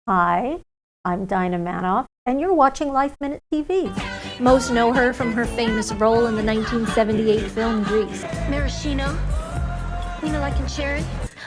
Hi, I'm Dinah Manoff, and you're watching LifeMinute TV. Most know her from her famous role in the 1978 film Grease. Maraschino, clean it like in cherry.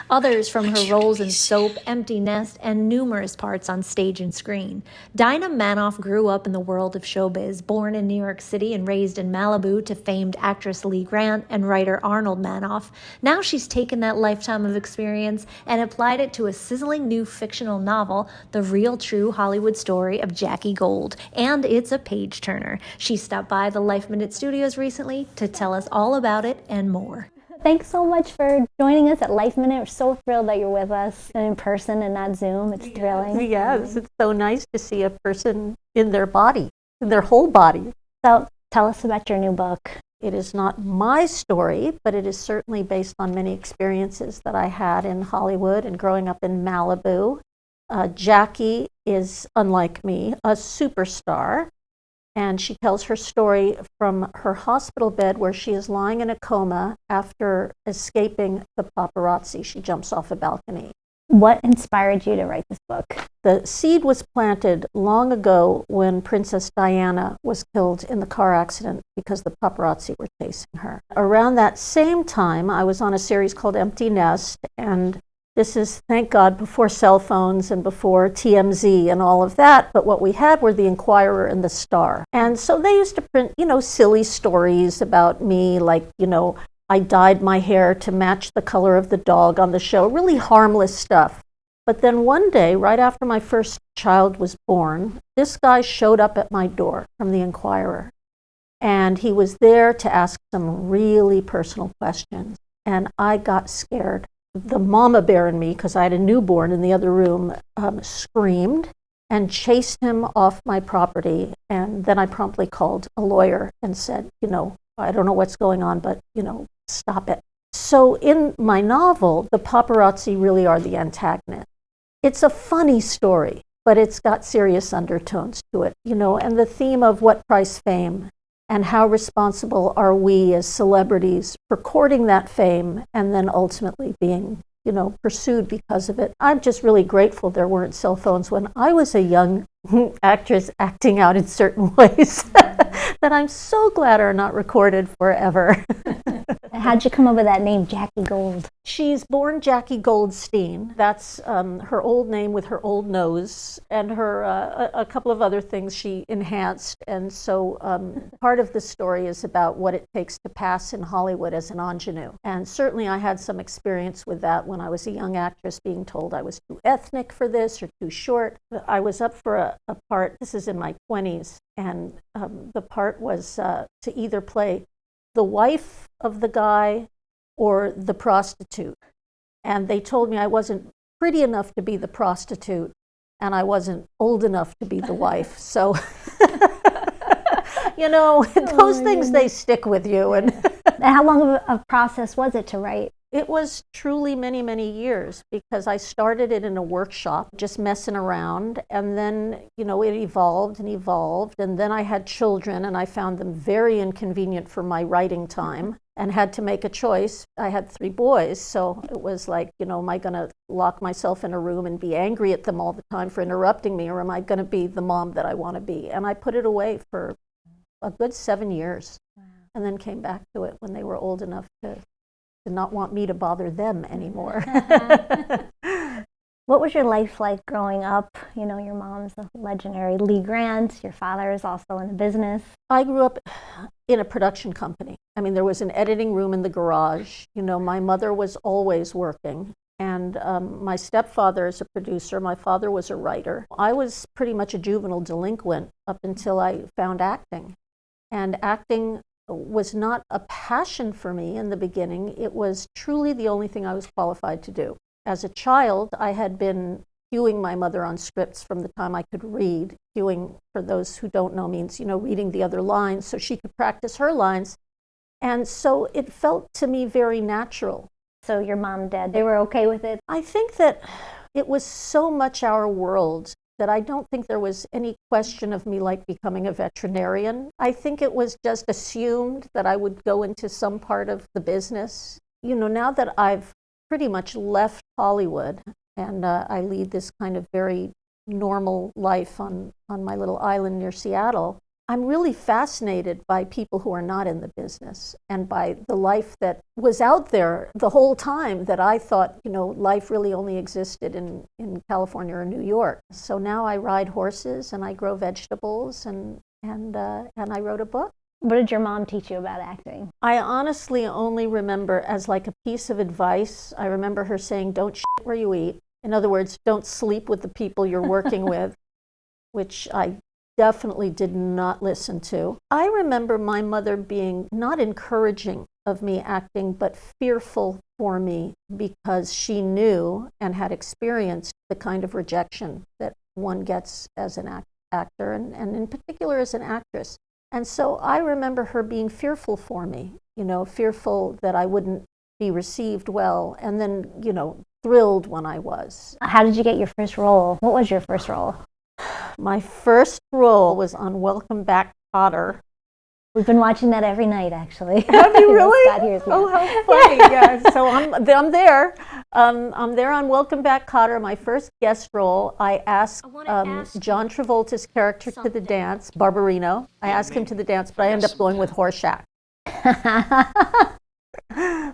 Others from her roles in Soap, Empty Nest, and numerous parts on stage and screen. Dinah Manoff grew up in the world of showbiz, born in New York City and raised in Malibu to famed actress Lee Grant and writer Arnold Manoff. Now she's taken that lifetime of experience and applied it to a sizzling new fictional novel, The Real True Hollywood Story of Jackie Gold, and it's a page-turner. She stopped by the Life Minute Studios recently to tell us all about it and more. Thanks so much for joining us at Life Minute. We're so thrilled that you're with us in person and not Zoom. It's thrilling. Yes, it's so nice to see a person in their body, in their whole body. So tell us about your new book. It is not my story, but it is certainly based on many experiences that I had in Hollywood and growing up in Malibu. Jackie is, unlike me, a superstar. And she tells her story from her hospital bed where she is lying in a coma after escaping the paparazzi. She jumps off a balcony. What inspired you to write this book? The seed was planted long ago when Princess Diana was killed in the car accident because the paparazzi were chasing her. Around that same time, I was on a series called Empty Nest, and this is, thank God, before cell phones and before TMZ and all of that, but what we had were the Inquirer and the Star. And so they used to print, silly stories about me, like, I dyed my hair to match the color of the dog on the show, really harmless stuff. But then one day, right after my first child was born, this guy showed up at my door from the Inquirer. And he was there to ask some really personal questions. And I got scared. The mama bear in me, because I had a newborn in the other room, screamed and chased him off my property. And then I promptly called a lawyer and said, I don't know what's going on, but, stop it. So in my novel, the paparazzi really are the antagonist. It's a funny story, but it's got serious undertones to it, and the theme of what price fame and how responsible are we as celebrities for courting that fame and then ultimately being, pursued because of it. I'm just really grateful there weren't cell phones when I was a young actress acting out in certain ways that I'm so glad are not recorded forever. How'd you come up with that name, Jackie Gold? She's born Jackie Goldstein. That's her old name with her old nose, and her a couple of other things she enhanced. And so part of the story is about what it takes to pass in Hollywood as an ingenue. And certainly I had some experience with that when I was a young actress, being told I was too ethnic for this or too short. I was up for a part, this is in my 20s, and the part was to either play the wife of the guy or the prostitute. And they told me I wasn't pretty enough to be the prostitute and I wasn't old enough to be the wife. So, those things, they stick with you. And How long of a process was it to write? it was truly many, many years, because I started it in a workshop, just messing around, and then, it evolved and evolved, and then I had children, and I found them very inconvenient for my writing time, and had to make a choice. I had 3 boys, so it was like, am I going to lock myself in a room and be angry at them all the time for interrupting me, or am I going to be the mom that I want to be? And I put it away for a good 7 years, and then came back to it when they were old enough to not want me to bother them anymore. What was your life like growing up? Your mom's a legendary Lee Grant. Your father is also in the business. I grew up in a production company. I mean, there was an editing room in the garage. My mother was always working. And my stepfather is a producer. My father was a writer. I was pretty much a juvenile delinquent up until I found acting. And acting was not a passion for me in the beginning. It was truly the only thing I was qualified to do. As a child, I had been cueing my mother on scripts from the time I could read. Cueing, for those who don't know, means, reading the other lines so she could practice her lines. And so it felt to me very natural. So your mom and dad, they were okay with it? I think that it was so much our world that I don't think there was any question of me becoming a veterinarian. I think it was just assumed that I would go into some part of the business. Now that I've pretty much left Hollywood and I lead this kind of very normal life on my little island near Seattle, I'm really fascinated by people who are not in the business and by the life that was out there the whole time that I thought, life really only existed in California or New York. So now I ride horses and I grow vegetables and I wrote a book. What did your mom teach you about acting? I honestly only remember as like a piece of advice. I remember her saying, don't shit where you eat. In other words, don't sleep with the people you're working with, which I definitely did not listen to. I remember my mother being not encouraging of me acting, but fearful for me because she knew and had experienced the kind of rejection that one gets as an actor and in particular as an actress. And so I remember her being fearful for me, fearful that I wouldn't be received well, and then, thrilled when I was. How did you get your first role? What was your first role? My first role was on Welcome Back, Kotter. We've been watching that every night, actually. Have you really? Oh, how funny! Yeah. So I'm there. I'm there on Welcome Back, Kotter. My first guest role. I asked John Travolta's character to the dance, Barbarino. I asked him to the dance, but I ended up going with Horshack.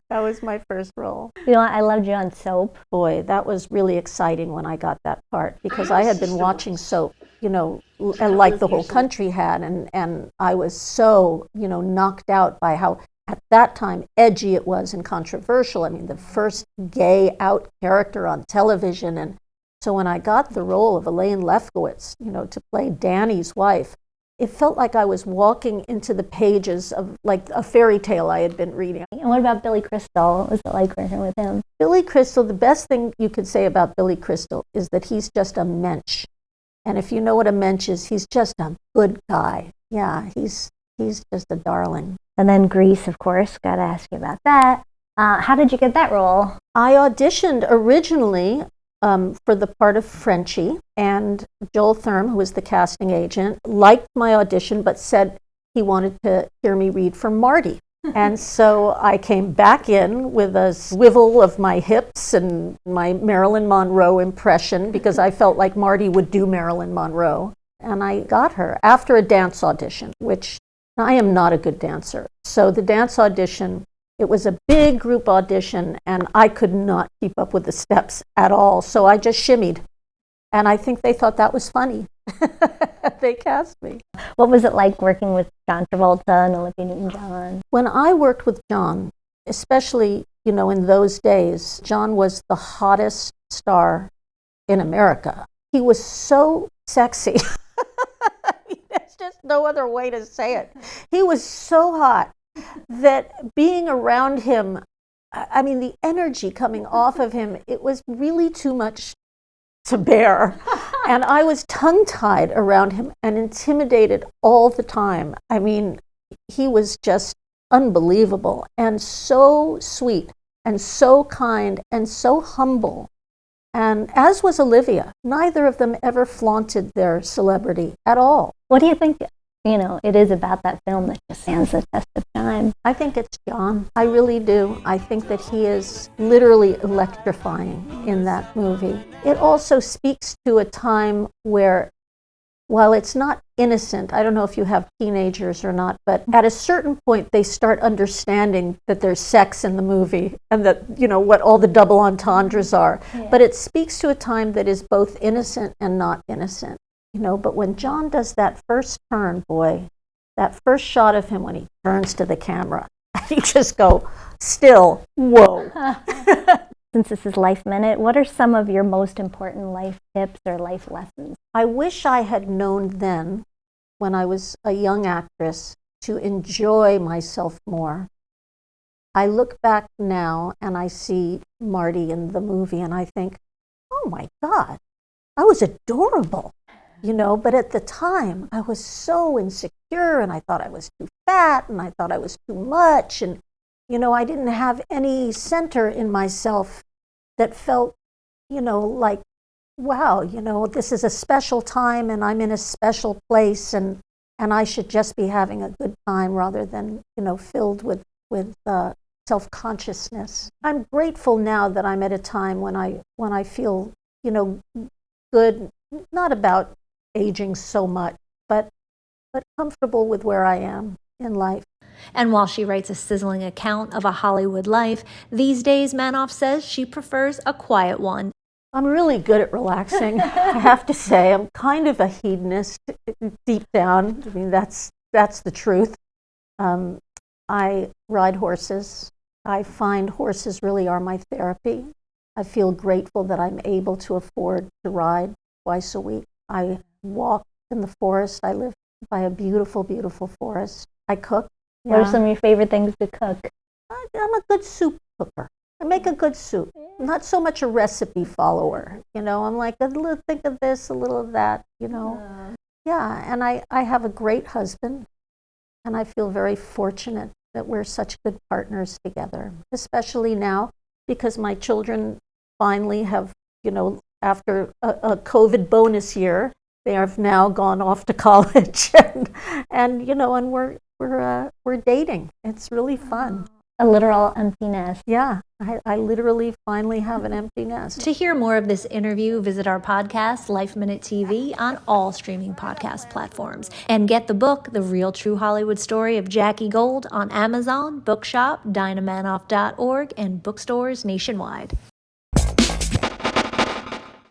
That was my first role. I loved you on Soap. Boy, that was really exciting when I got that part because I had been watching Soap, like the whole country had, and I was so, knocked out by how, at that time, edgy it was and controversial. I mean, the first gay out character on television. And so when I got the role of Elaine Lefkowitz, to play Danny's wife, it felt like I was walking into the pages of like a fairy tale I had been reading. And what about Billy Crystal? What was it like working with him? Billy Crystal, the best thing you could say about Billy Crystal is that he's just a mensch. And if you know what a mensch is, he's just a good guy. Yeah, he's just a darling. And then Grease, of course, got to ask you about that. How did you get that role? I auditioned originally for the part of Frenchie, and Joel Thurm, who was the casting agent, liked my audition but said he wanted to hear me read for Marty. And so I came back in with a swivel of my hips and my Marilyn Monroe impression because I felt like Marty would do Marilyn Monroe. And I got her after a dance audition, which I am not a good dancer. So the dance audition, it was a big group audition, and I could not keep up with the steps at all. So I just shimmied. And I think they thought that was funny. They cast me. What was it like working with John Travolta and Olivia Newton-John? When I worked with John, especially, in those days, John was the hottest star in America. He was so sexy. There's just no other way to say it. He was so hot that being around him, I mean, the energy coming off of him, it was really too much to bear. And I was tongue-tied around him and intimidated all the time. I mean, he was just unbelievable and so sweet and so kind and so humble. And as was Olivia, neither of them ever flaunted their celebrity at all. What do you think, it is about that film that just stands the test of time? I think it's John. I really do. I think that he is literally electrifying in that movie. It also speaks to a time where, while it's not innocent, I don't know if you have teenagers or not, but at a certain point they start understanding that there's sex in the movie and that, what all the double entendres are. Yeah. But it speaks to a time that is both innocent and not innocent. But when John does that first turn, boy, that first shot of him when he turns to the camera, you just go, still, whoa. Since this is Life Minute, what are some of your most important life tips or life lessons? I wish I had known then, when I was a young actress, to enjoy myself more. I look back now and I see Marty in the movie and I think, oh my God, I was adorable. But at the time, I was so insecure, and I thought I was too fat, and I thought I was too much, and, I didn't have any center in myself that felt, like, wow, this is a special time, and I'm in a special place, and I should just be having a good time rather than, filled with self-consciousness. I'm grateful now that I'm at a time when I feel, good, not about aging so much, but comfortable with where I am in life. And while she writes a sizzling account of a Hollywood life, these days Manoff says she prefers a quiet one. I'm really good at relaxing, I have to say. I'm kind of a hedonist deep down. I mean, that's the truth. I ride horses. I find horses really are my therapy. I feel grateful that I'm able to afford to ride twice a week. I walk in the forest. I live by a beautiful, beautiful forest. I cook. What are some of your favorite things to cook? I'm a good soup cooker. I make a good soup. I'm not so much a recipe follower. I'm like, a little think of this, a little of that, Yeah, and I have a great husband, and I feel very fortunate that we're such good partners together, especially now because my children finally have, after a COVID bonus year, they have now gone off to college, and we're dating. It's really fun. A literal empty nest. Yeah, I literally finally have an empty nest. To hear more of this interview, visit our podcast, LifeMinute TV, on all streaming podcast platforms. And get the book, The Real True Hollywood Story of Jackie Gold, on Amazon, Bookshop, DinahManoff.org, and bookstores nationwide.